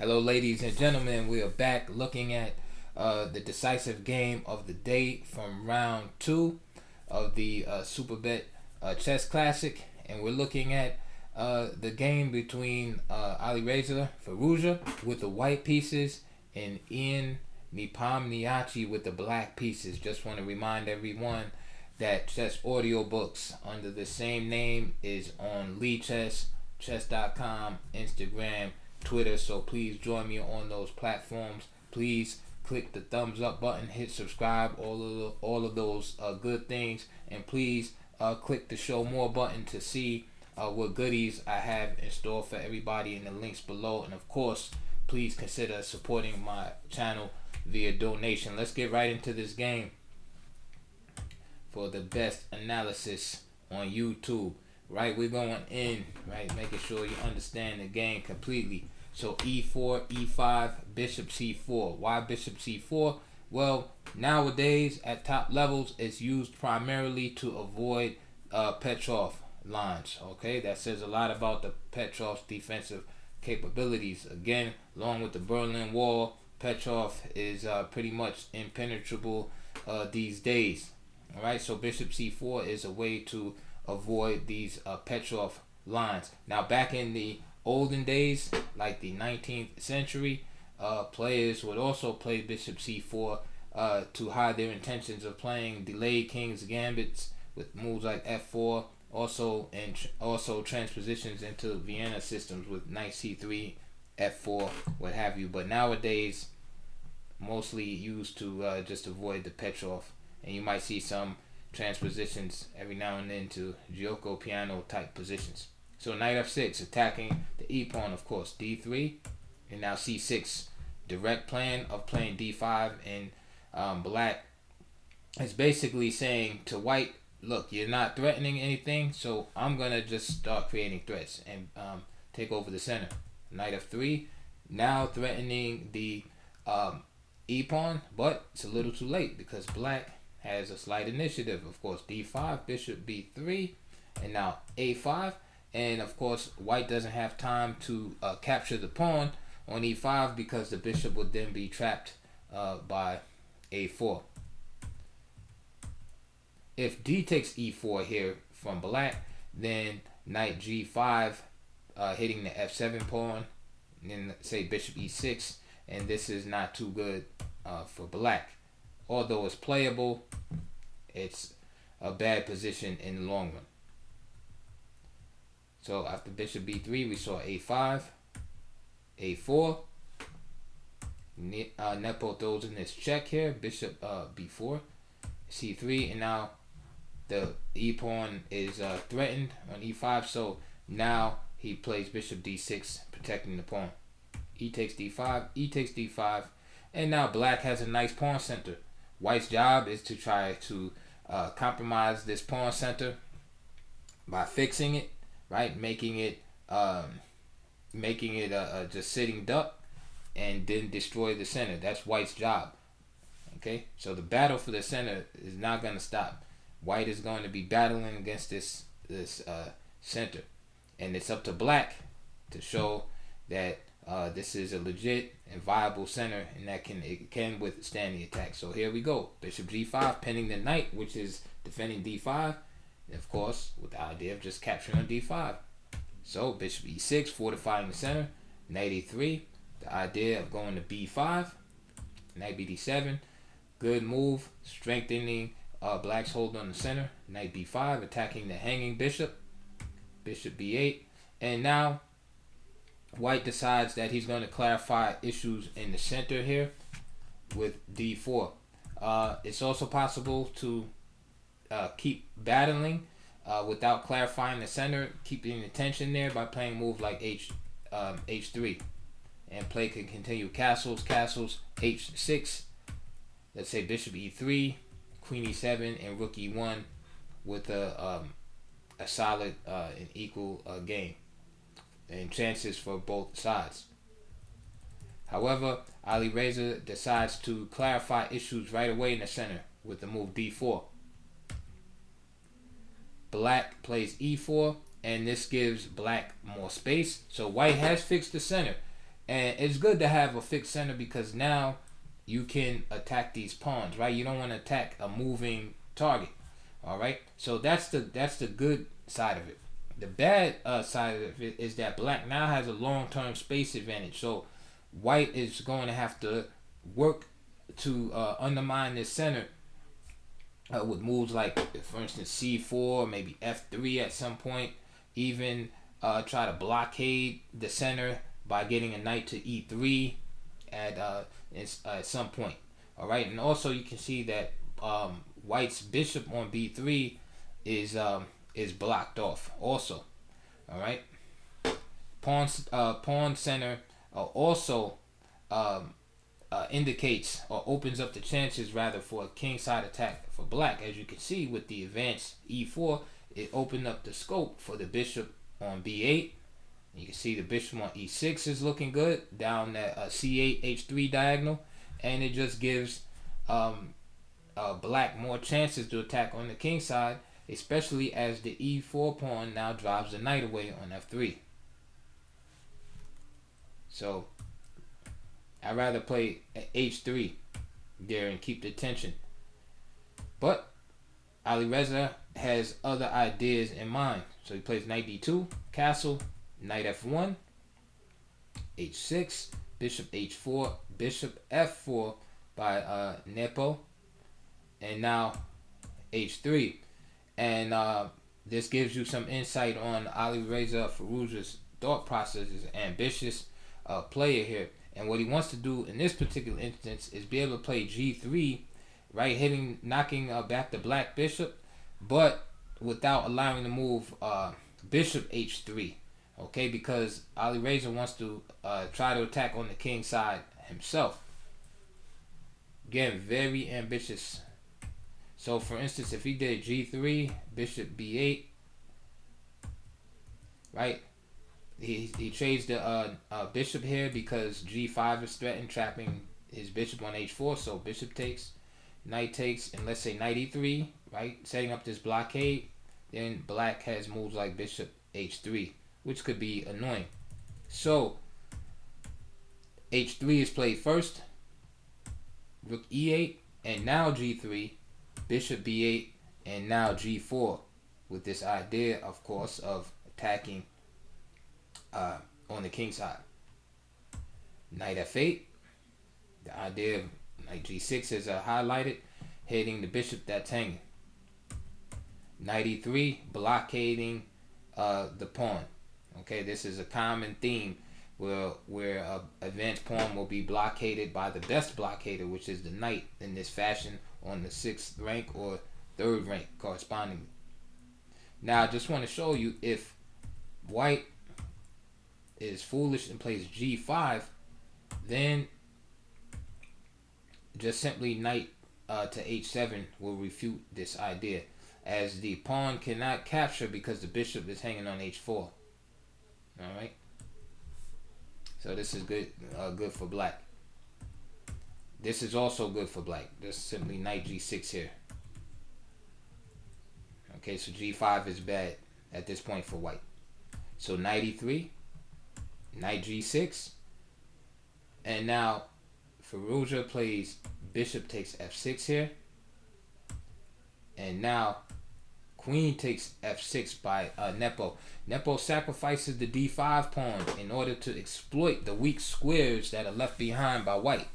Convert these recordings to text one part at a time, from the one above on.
Hello, ladies and gentlemen. We are back looking at the decisive game of the day from round two of the Superbet Chess Classic, and we're looking at the game between Alireza Faruja with the white pieces and Ian Nipam with the black pieces. Just want to remind everyone that chess audiobooks under the same name is on Lee Chess, chess.com, Instagram, Twitter, so please join me on those platforms. Please click the thumbs up button, hit subscribe, all of those good things, and please click the show more button to see what goodies I have in store for everybody in the links below. And of course, please consider supporting my channel via donation. Let's get right into this game for the best analysis on YouTube. Right, we're going in, right, making sure you understand the game completely. So e4, e5, bishop c4. Why bishop c4? Well, nowadays at top levels, it's used primarily to avoid Petrov lines. Okay, that says a lot about the Petrov's defensive capabilities. Again, along with the Berlin Wall, Petrov is pretty much impenetrable these days. All right, so bishop c4 is a way to avoid these Petrov lines. Now, back in the olden days, like the 19th century, players would also play bishop c4 to hide their intentions of playing delayed king's gambits with moves like f4, also transpositions into Vienna systems with knight c3, f4, what have you. But nowadays, mostly used to just avoid the Petrov, and you might see some transpositions every now and then to Gioco piano type positions. So knight f6, attacking the e pawn, of course, d3, and now c6. Direct plan of playing d5, and black is basically saying to white, look, you're not threatening anything, so I'm gonna just start creating threats and take over the center. Knight f3, now threatening the e pawn, but it's a little too late because black has a slight initiative. Of course, d5, bishop b3, and now a5. And of course, white doesn't have time to capture the pawn on e5 because the bishop would then be trapped by a4. If d takes e4 here from black, then knight g5, hitting the f7 pawn, and then say bishop e6, and this is not too good for black. Although it's playable, it's a bad position in the long run. So after bishop b3, we saw a5, a4. Nepo throws in this check here, bishop b4, c3, and now the e pawn is threatened on e5. So now he plays bishop d6, protecting the pawn. E takes d5, e takes d5, and now black has a nice pawn center. White's job is to try to compromise this pawn center by fixing it, right? Making it just sitting duck, and then destroy the center. That's white's job. Okay, so the battle for the center is not going to stop. White is going to be battling against this center, and it's up to black to show that this is a legit and viable center, and that can withstand the attack. So here we go. Bishop g5, pinning the knight, which is defending d5. And of course, with the idea of just capturing on d5. So bishop e6, fortifying the center. Knight e3, the idea of going to b5. Knight bd7, good move, strengthening black's hold on the center. Knight b5, attacking the hanging bishop. Bishop b8, and now white decides that he's going to clarify issues in the center here with d4. It's also possible to keep battling without clarifying the center, keeping the tension there by playing a move like h3. And play can continue castles, h6. Let's say bishop e3, queen e7, and rook e1 with a solid and equal game and chances for both sides. However, Alireza decides to clarify issues right away in the center with the move d4. Black plays e4, and this gives black more space. So white has fixed the center. And it's good to have a fixed center because now you can attack these pawns, right? You don't want to attack a moving target. All right. So that's the good side of it. The bad side of it is that black now has a long-term space advantage. So white is going to have to work to undermine this center with moves like, for instance, c4, maybe f3 at some point. Even try to blockade the center by getting a knight to e3 at some point. All right, and also you can see that white's bishop on b3 is blocked off also. All right, pawn center also indicates or opens up the chances rather for a kingside attack for black. As you can see with the advanced e4, it opened up the scope for the bishop on b8. You can see the bishop on e6 is looking good down that c8 h3 diagonal, and it just gives black more chances to attack on the king side, especially as the e4 pawn now drives the knight away on f3. So I'd rather play h3 there and keep the tension. But Alireza has other ideas in mind. So he plays knight d2, castle, knight f1, h6, bishop h4, bishop f4 by Nepo, and now h3. And this gives you some insight on Alireza Firouzja's thought process. Is an ambitious player here. And what he wants to do in this particular instance is be able to play g3, right, knocking back the black bishop, but without allowing the move bishop h3, okay, because Alireza wants to try to attack on the king side himself. Again, very ambitious. So for instance, if he did g3, bishop b8, right, he trades the bishop here because g5 is threatened, trapping his bishop on h4. So bishop takes, knight takes, and let's say knight e3, right, setting up this blockade. Then black has moves like bishop h3, which could be annoying. So h3 is played first, rook e8, and now g3, bishop b8, and now g4, with this idea, of course, of attacking on the king side. Knight f8, the idea of knight g6 is highlighted, hitting the bishop that's hanging. Knight e3, blockading the pawn. Okay, this is a common theme where advanced pawn will be blockaded by the best blockader, which is the knight in this fashion on the 6th rank or 3rd rank correspondingly. Now I just want to show you, if white is foolish and plays g5, then just simply knight to h7 will refute this idea, as the pawn cannot capture because the bishop is hanging on h4. All right, so this is good for black. This is also good for black. Just simply knight g6 here. Okay, so g5 is bad at this point for white. So knight e3, knight g6, and now Firouzja plays bishop takes f6 here, and now queen takes f6 by Nepo. Nepo sacrifices the d5 pawn in order to exploit the weak squares that are left behind by white.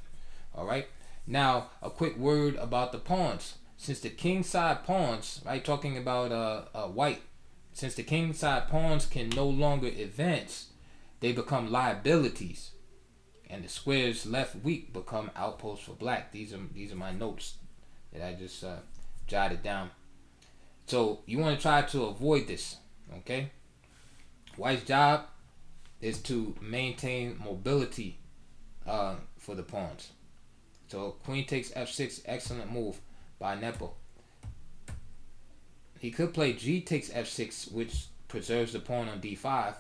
All right. Now a quick word about the pawns. Since the king side pawns, right, talking about white, since the king side pawns can no longer advance, they become liabilities, and the squares left weak become outposts for black. These are my notes that I just jotted down. So you want to try to avoid this, okay? White's job is to maintain mobility for the pawns. So queen takes f6, excellent move by Nepo. He could play g takes f6, which preserves the pawn on d5,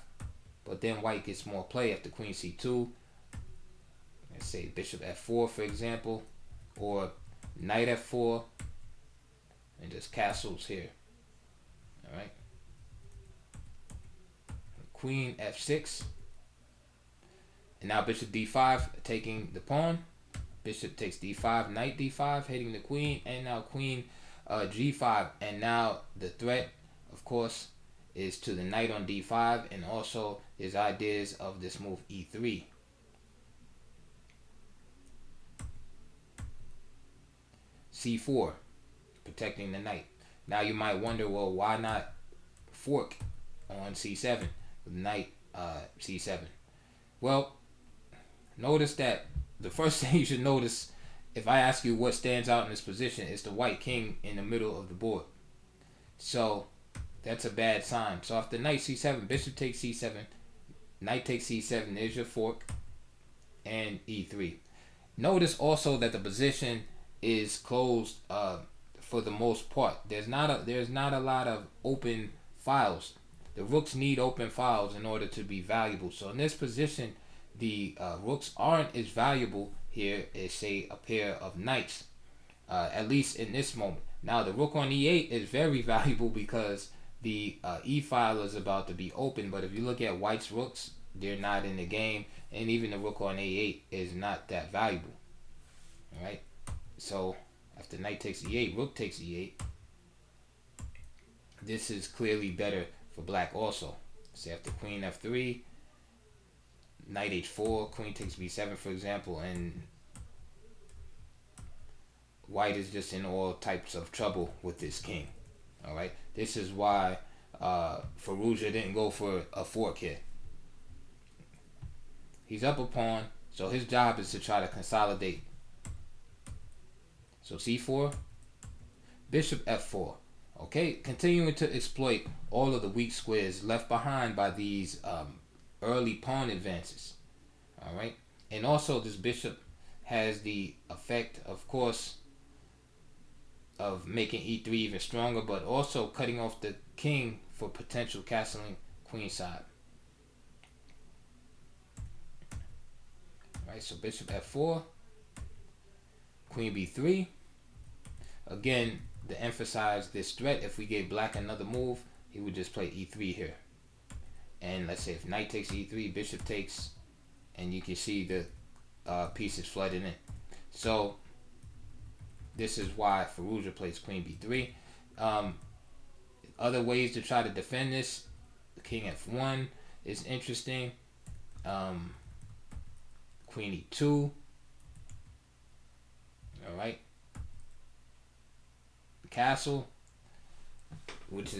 but then white gets more play after queen c2. Let's say bishop f4, for example, or knight f4, and just castles here. All right. Queen f6, And now bishop d5 taking the pawn. Bishop takes d5, knight d5 hitting the queen, and now queen g5. And now the threat, of course, is to the knight on d5, and also his ideas of this move e3. c4, protecting the knight. Now you might wonder, well, why not fork on c7 with knight c7? Well, notice that the first thing you should notice, if I ask you what stands out in this position, is the white king in the middle of the board. So that's a bad sign. So after knight c7, bishop takes c7, knight takes c7, there's your fork, and e3. Notice also that the position is closed for the most part. There's not a lot of open files. The rooks need open files in order to be valuable. So in this position, the rooks aren't as valuable here as, say, a pair of knights, at least in this moment. Now the rook on e8 is very valuable because the e file is about to be open, but if you look at white's rooks, they're not in the game, and even the rook on a8 is not that valuable. All right. So after knight takes e8, rook takes e8. This is clearly better for black also. So after queen f3, knight h4, queen takes b7, for example, and white is just in all types of trouble with this king. All right. This is why Firouzja didn't go for a fork here. He's up a pawn, so his job is to try to consolidate. So c4, bishop f4. Okay, continuing to exploit all of the weak squares left behind by these early pawn advances. All right, and also this bishop has the effect, of course, of making e3 even stronger, but also cutting off the king for potential castling queenside. All right, so bishop f4, queen b3. Again, to emphasize this threat, if we gave black another move, he would just play e3 here. And let's say if knight takes e3, bishop takes, and you can see the pieces flooding in. So this is why Firouzja plays queen b3. Other ways to try to defend this, king f1 is interesting. Queen e2. All right. Castle, which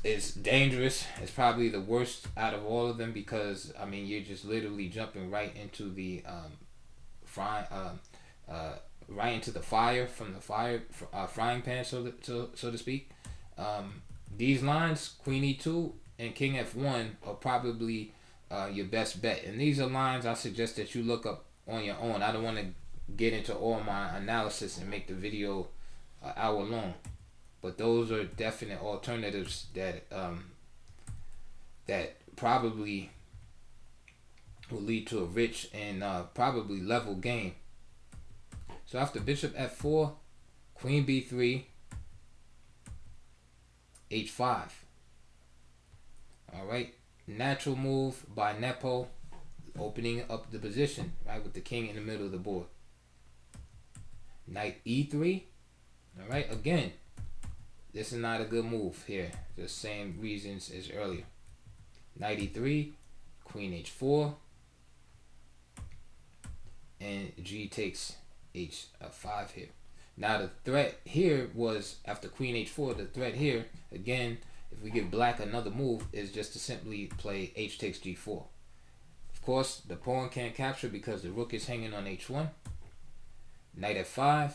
is dangerous. It's probably the worst out of all of them because I mean you're just literally jumping right into the right into the fire from the frying pan, so to speak. These lines, queen e2 and king f1, are probably your best bet, and these are lines I suggest that you look up on your own. I don't want to get into all my analysis and make the video an hour long, but those are definite alternatives that that probably will lead to a rich and probably level game. So after bishop f4, queen b3, h5. All right, natural move by Nepo, opening up the position right with the king in the middle of the board. Knight e3. All right, again, this is not a good move here. The same reasons as earlier. Knight e3, queen h4, and g takes h5 here. Now the threat here was after queen h4. The threat here, again, if we give black another move, is just to simply play h takes g4. Of course, the pawn can't capture because the rook is hanging on h1. Knight f5.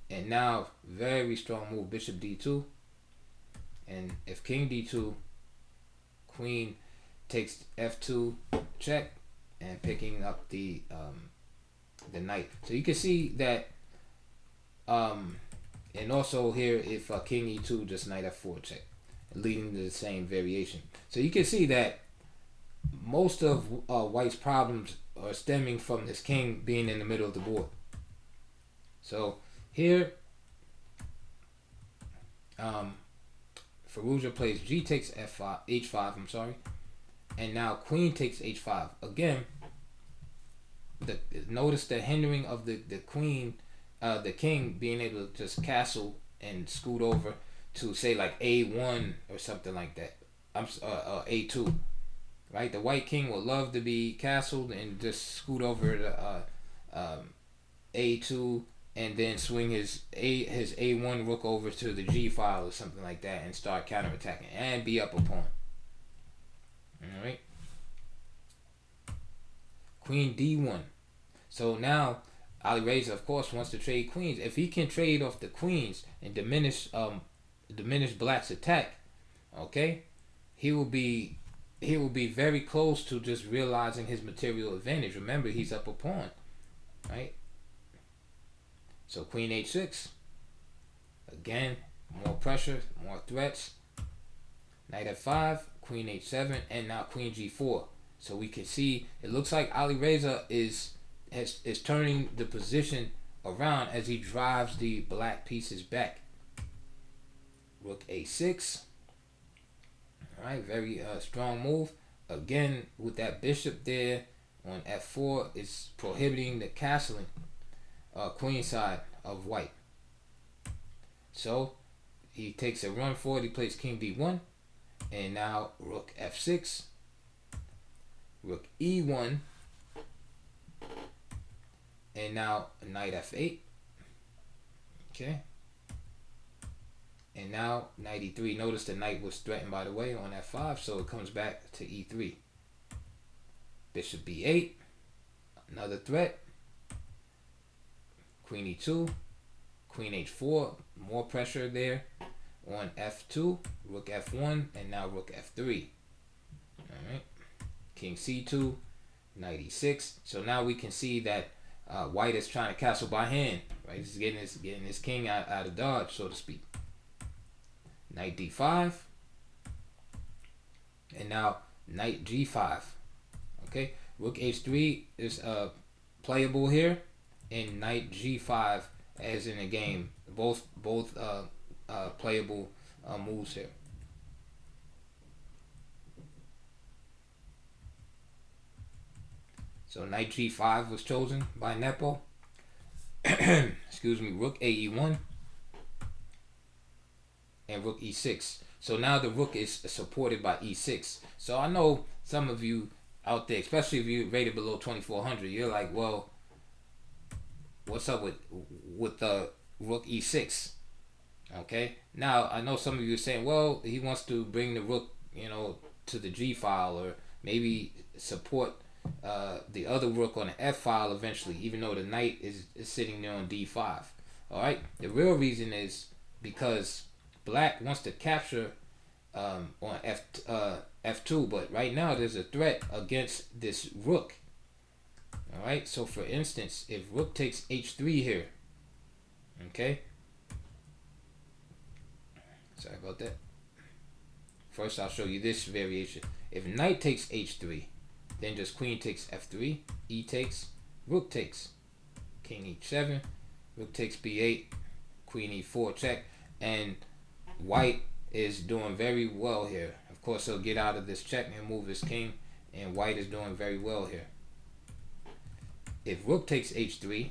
And now, very strong move, bishop d2. And if king d2, queen takes f2 check, and picking up the knight. So you can see that, and also here, if king e2, just knight f4 check, leading to the same variation. So you can see that most of white's problems are stemming from this king being in the middle of the board. So here, Firouzja plays g takes f5, h5, I'm sorry, and now queen takes h5. Again, notice the hindering of the queen, the king being able to just castle and scoot over to say like A1 or something like that. A2, right? The white king would love to be castled and just scoot over to A2 and then swing his A1 rook over to the G file or something like that and start counterattacking and be up a pawn. All right. Queen D1. So now Alireza, of course, wants to trade queens. If he can trade off the queens and diminish Black's attack, okay, he will be very close to just realizing his material advantage. Remember, he's up a pawn, right? So Queen H6. Again, more pressure, more threats. Knight F5, Queen H7, and now Queen G4. So we can see it looks like Alireza is turning the position around as he drives the black pieces back. Rook A6. Alright, very strong move. Again, with that bishop there on F4, it's prohibiting the castling queen side of white. So he takes a run forward, he plays King D1, and now Rook F6, Rook E1, and now Knight F8. Okay. And now Knight E3. Notice the knight was threatened by the way on F5, so it comes back to E3. Bishop B8. Another threat. Queen E2. Queen H4. More pressure there on F2. Rook F1. And now Rook F3. Alright. King C2. Knight E6. So now we can see that white is trying to castle by hand. Right? He's getting his king out of dodge, so to speak. Knight D5, and now Knight G5. Okay, Rook H3 is playable here, and Knight G5 as in the game. Both playable moves here. So Knight G5 was chosen by Nepo. Excuse me, Rook AE1. And Rook E6. So now the rook is supported by E6. So I know some of you out there, especially if you rated below 2400, you're like, well, what's up with the Rook E6? Okay. Now I know some of you are saying, well, he wants to bring the rook, to the G file, or maybe support the other rook on the F file eventually, even though the knight is sitting there on D5. All right. The real reason is because Black wants to capture on F2, but right now there's a threat against this rook. All right, so for instance, if rook takes H3 here, okay. Sorry about that. First, I'll show you this variation. If knight takes H3, then just queen takes F3, E takes, rook takes, king H7, rook takes B8, queen E4 check, and white is doing very well here. Of course, he'll get out of this check and move his king, and white is doing very well here. If rook takes H3,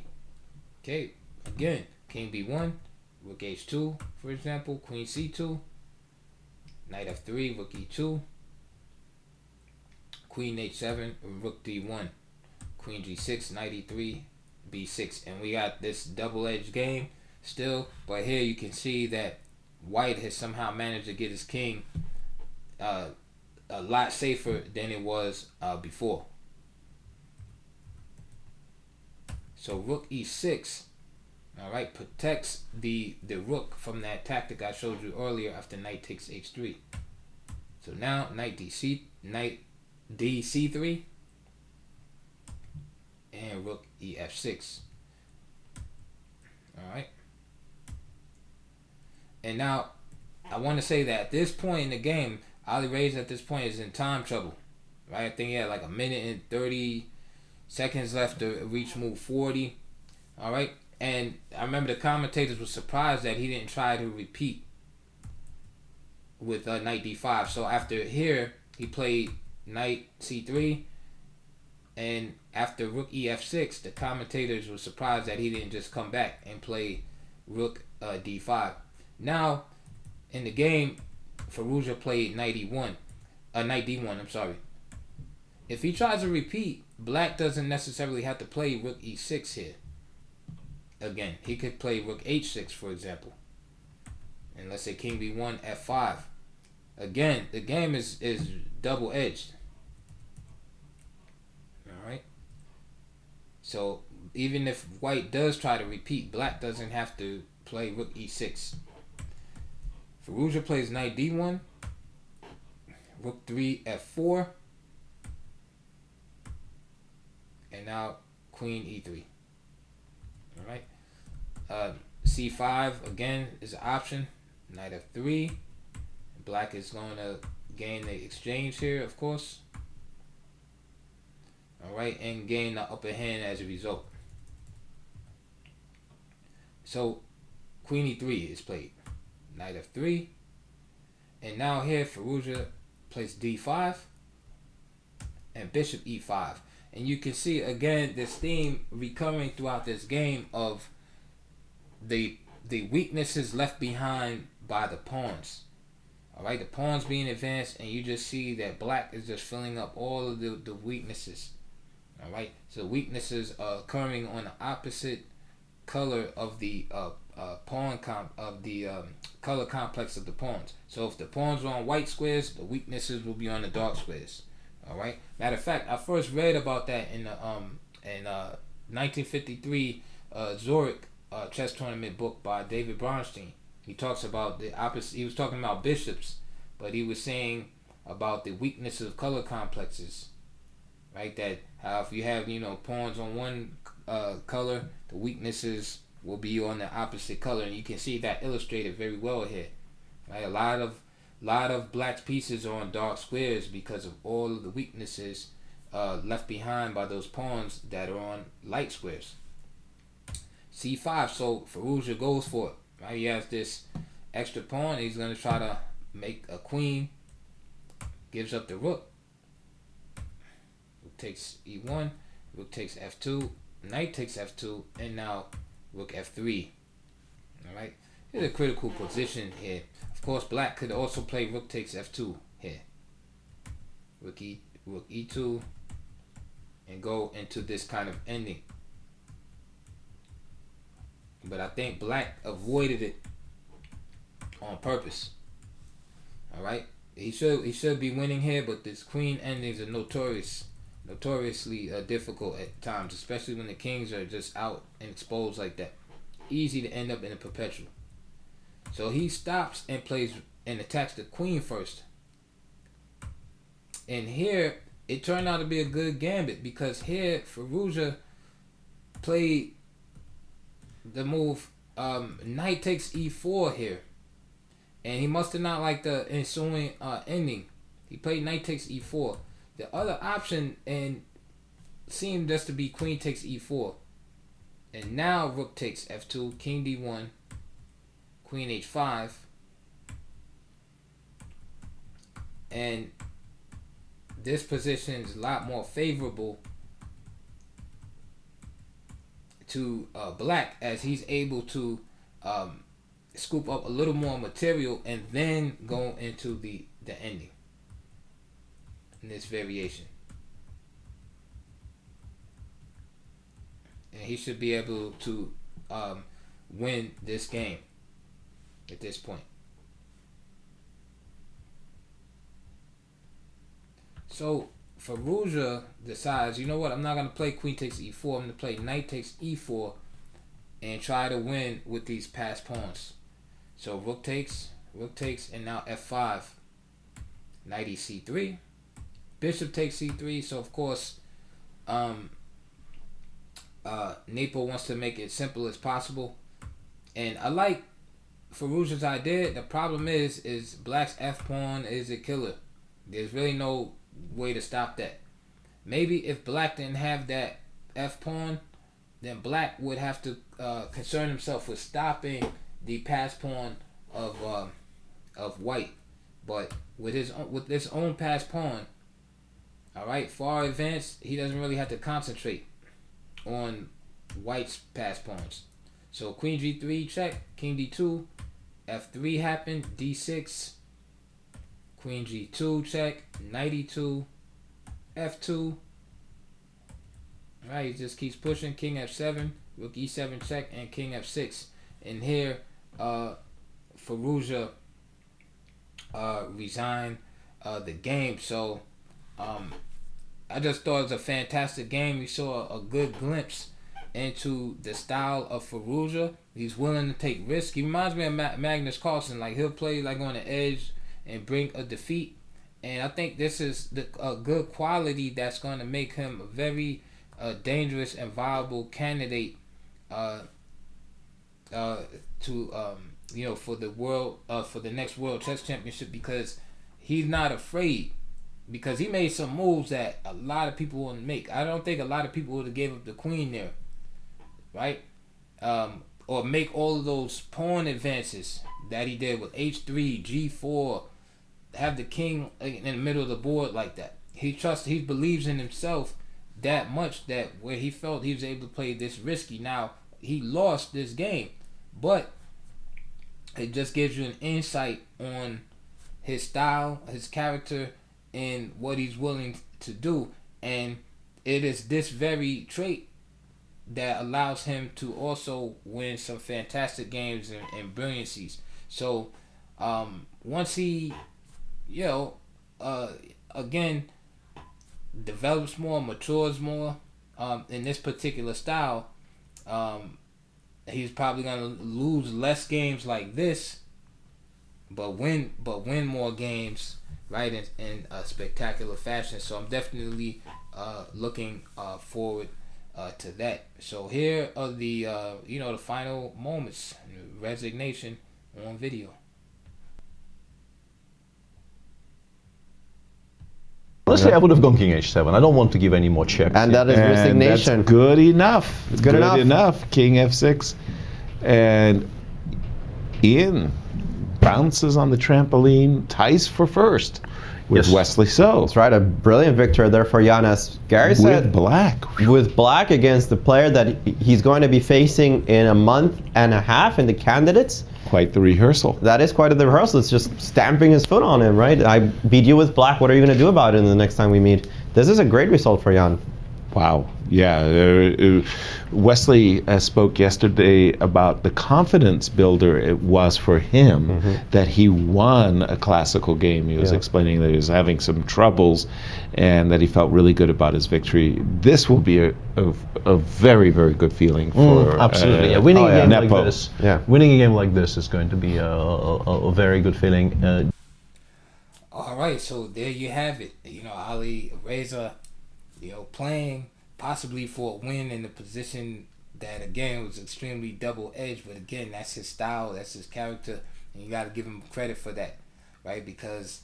okay, again, king B1, rook H2, for example, queen C2, knight F3, rook E2, queen H7, rook D1, queen G6, knight E3, B6, and we got this double-edged game still, but here you can see that white has somehow managed to get his king a lot safer than it was before. So rook E6, all right, protects the rook from that tactic I showed you earlier after knight takes H3. So now knight D3, and rook EF6. All right. And now, I want to say that at this point in the game, Alireza at this point is in time trouble, right? I think he had like a minute and 30 seconds left to reach move 40, all right? And I remember the commentators were surprised that he didn't try to repeat with knight D5. So after here, he played knight C3, And after rook ef6, the commentators were surprised that he didn't just come back and play rook d5. Now, in the game, Fallujah played knight e1, knight d1. I'm sorry. If he tries to repeat, black doesn't necessarily have to play rook e6 here. Again, he could play rook h6, for example. And let's say king b1, f5. Again, the game is double-edged. Alright? So, even if white does try to repeat, black doesn't have to play rook e6. Fallujah plays knight d1, rook 3, f4, and now queen e3. Alright? c5 again is an option. Knight f3. Black is going to gain the exchange here, of course. Alright, and gain the upper hand as a result. So queen e3 is played. Knight f3. And now here Fallujah plays d5 and bishop e5. And you can see again this theme recurring throughout this game of the weaknesses left behind by the pawns. Alright, the pawns being advanced, and you just see that black is just filling up all of the weaknesses. Alright, so weaknesses are occurring on the opposite color of the color complex of the pawns. So if the pawns are on white squares, the weaknesses will be on the dark squares. Alright. Matter of fact, I first read about that in the 1953 Zurich chess tournament book by David Bronstein. He talks about the opposite. He was talking about bishops, but he was saying about the weaknesses of color complexes. Right, that how if you have pawns on one color, the weaknesses will be on the opposite color, and you can see that illustrated very well here. Right, a lot of black's pieces are on dark squares because of all of the weaknesses left behind by those pawns that are on light squares. c5, so Fallujah goes for it. Right, he has this extra pawn. He's going to try to make a queen. Gives up the rook. Rook takes e1. Rook takes f2. Knight takes f2. And now rook f3. Alright. Here's a critical position here. Of course, black could also play rook takes f2 here. Rook e2. And go into this kind of ending. But I think black avoided it on purpose. Alright? He should be winning here, but this queen endings are notoriously difficult at times, especially when the kings are just out and exposed like that. Easy to end up in a perpetual. So he stops and plays and attacks the queen first. And here it turned out to be a good gambit, because here Fallujah played the move knight takes e4 here, and he must have not liked the ensuing ending. He played knight takes e4. The other option and seemed just to be queen takes e4, and now rook takes f2, king d1, queen h5, and this position is a lot more favorable to black, as he's able to scoop up a little more material and then go into the ending in this variation. And he should be able to win this game at this point. So Fallujah decides, you know what, I'm not going to play queen takes e4. I'm going to play knight takes e4 and try to win with these passed pawns. So rook takes, and now f5. Knight e3. Bishop takes c3. So of course, Nepo wants to make it simple as possible. And I like Fallujah's idea. The problem is black's f pawn is a killer. There's really no way to stop that. Maybe if black didn't have that f pawn, then black would have to concern himself with stopping the pass pawn of white. But with this own pass pawn, All right, far advanced, he doesn't really have to concentrate on white's pass pawns. So queen g3 check, king d2, f3 happened, d6, queen g2 check, knight e2, f2. All right, he just keeps pushing, king f7, rook e7 check, and king f6. And here, Firouzja resigned the game. So I just thought it was a fantastic game. We saw a good glimpse into the style of Firouzja. He's willing to take risks. He reminds me of Magnus Carlsen. Like, he'll play like on the edge and bring a defeat. And I think this is a good quality that's going to make him a very dangerous and viable candidate for the world for the next World Chess Championship, because he's not afraid. Because he made some moves that a lot of people wouldn't make. I don't think a lot of people would have gave up the queen there, right? Or make all of those pawn advances that he did with h3, g4, have the king in the middle of the board like that. He believes in himself that much that where he felt he was able to play this risky. Now, he lost this game, but it just gives you an insight on his style, his character, and what he's willing to do. And it is this very trait that allows him to also win some fantastic games and brilliancies. So once he, again, develops more, matures more in this particular style, he's probably gonna lose less games like this, but win more games, right, in a spectacular fashion. So I'm definitely looking forward to that. So here are the the final moments, resignation on video. Honestly, I would have gone king h7. I don't want to give any more checks. And that is resignation. That's good enough. It's good enough. King f6. And Ian bounces on the trampoline, ties for first with Wesley So. That's right, a brilliant victory there for Jan, as Gary said. With black. With black against the player that he's going to be facing in a month and a half in the candidates. Quite the rehearsal. That is quite the rehearsal. It's just stamping his foot on him, right? I beat you with black. What are you going to do about it in the next time we meet? This is a great result for Jan. Wow. Yeah. Wesley spoke yesterday about the confidence builder it was for him that he won a classical game. He was explaining that he was having some troubles and that he felt really good about his victory. This will be a very, very good feeling for absolutely. Winning a game Nepo. like this. Yeah. Winning a game like this is going to be a very good feeling. All right, so there you have it. Alireza, playing possibly for a win in a position that, again, was extremely double-edged. But again, that's his style, that's his character, and you got to give him credit for that, right? Because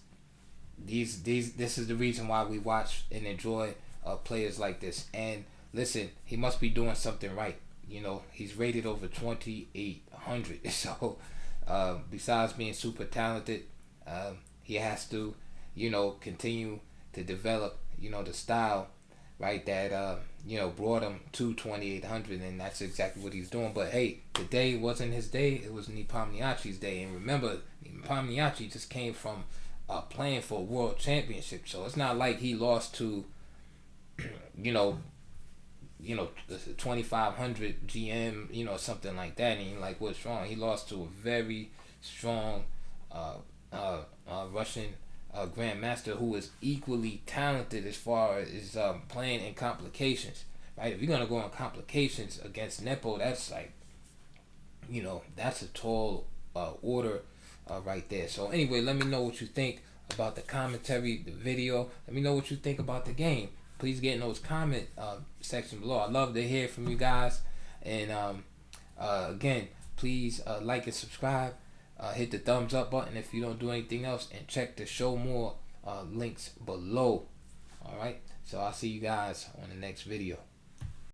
this is the reason why we watch and enjoy players like this. And listen, he must be doing something right. He's rated over 2,800. So besides being super talented, he has to, continue to develop, the style, right, that brought him to 2,800, and that's exactly what he's doing. But hey, today wasn't his day; it was Nepomniachtchi's day. And remember, Nepomniachtchi just came from playing for a world championship, so it's not like he lost to, 2,500 GM, something like that. And you're like, what's wrong? He lost to a very strong Russian grandmaster who is equally talented as far as playing in complications, right? If you're gonna go on complications against Nepo, that's like, that's a tall order right there. So anyway, let me know what you think about the commentary, the video. Let me know what you think about the game. Please get in those comment section below. I love to hear from you guys. And again, please like and subscribe. Hit the thumbs up button if you don't do anything else, and check the show more links below. Alright, so I'll see you guys on the next video.